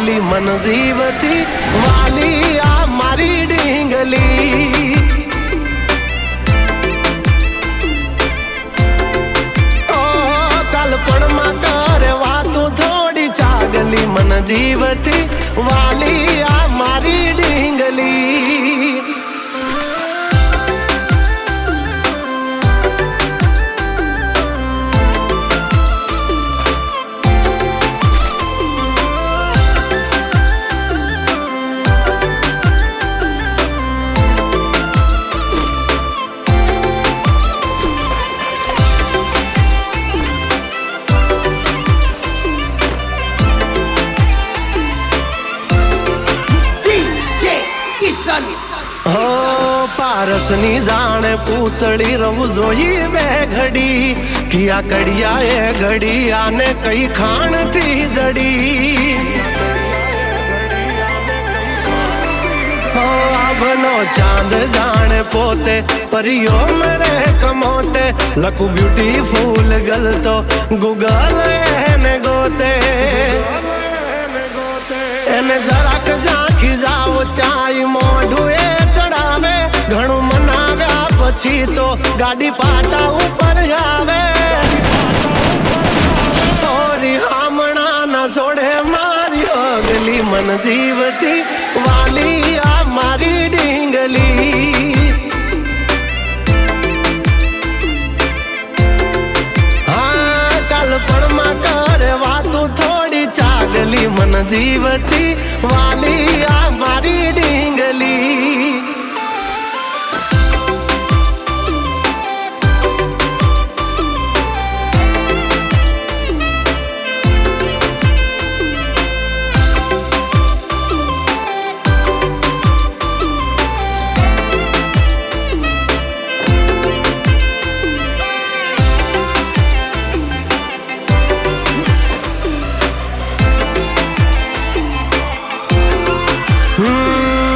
चागली मन जीवती वाली आ मारी ढींगली मन जीवती वाली आ मारी ढींगली हो पारसनी जाने पूतली रहू जोई वे घड़ी किया कड़िया ये घड़ी आने कई खान थी जड़ी हो आभनो चांद जाने पोते परियो मेरे कमोते लकू ब्यूटीफुल गल तो गूगल ने गोते एने जराक झांकी जाओ त्याई मोढू चढ़ावे घणु मनाव्या पछी तो गाड़ी पाटा ऊपर जावे ओरी हमणा न सोड़े मारी अगली मन जीवती वाली आ मारी ढींगली हाँ कलपण में करे वातू थोड़ी चागली मन जीवती वाली आ मारी ढींगली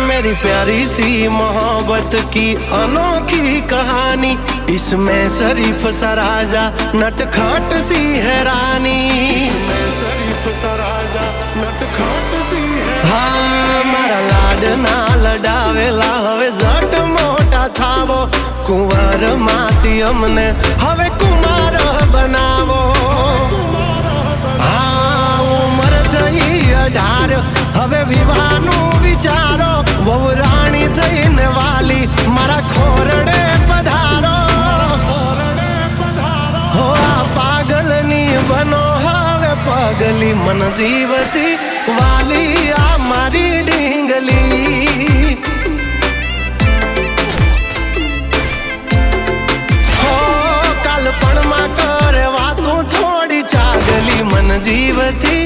मेरी प्यारी सी मोहब्बत की अनोखी कहानी इसमें शरीफ सा राजा नटखट सी है रानी इसमें शरीफ सा राजा नटखट सी है हाँ मारा लाड ना लडावेला हवे जट मोटा थावो कुंवर माथी अमने हवे कुमार बनावो हाँ उमर थई 18 हवे विवाहनु विचारो वो रानी थईने वाली मारा खोरड़े पधारो हो आ पागलनी बनो हवे पगली मन जीवती वाली आ मारी ढींगली हो कलपण में करे वातू थोड़ी चागली मन जीवती